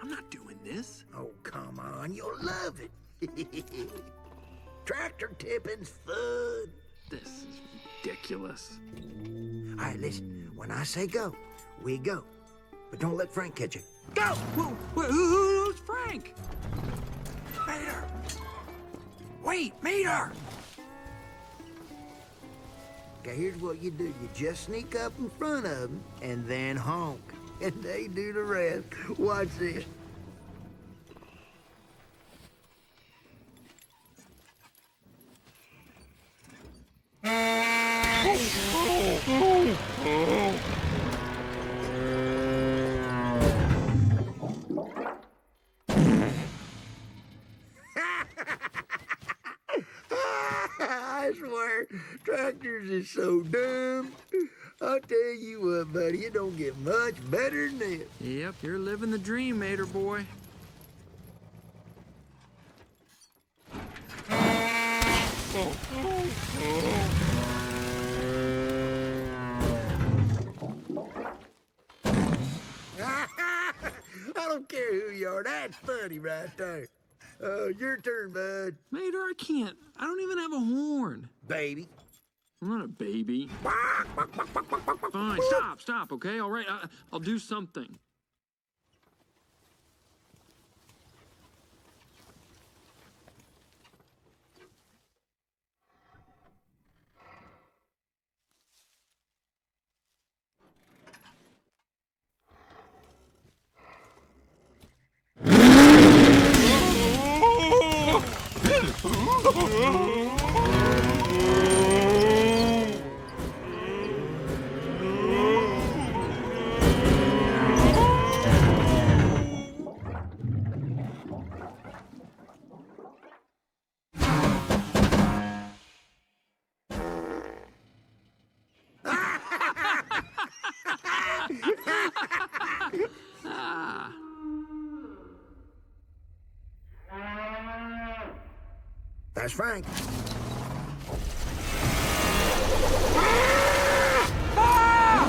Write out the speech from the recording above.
I'm not doing this. Oh, come on. You'll love it. Tractor tipping's fun. This is ridiculous. All right, listen. When I say go, we go. But don't let Frank catch you. Go! Whoa, who's Frank? Mater! Wait, Mater! Okay, here's what you do. You just sneak up in front of them and then honk. And they do the rest. Watch this. I swear, tractors is so dumb. I'll tell you what, buddy, it don't get much better than this. Yep, you're living the dream, Mater boy. I don't care who you are. That's funny right there. Your turn, bud. Mater, I can't. I don't even have a horn. Baby. I'm not a baby. Fine, stop, okay? All right, I'll do something. That's Frank. Ah!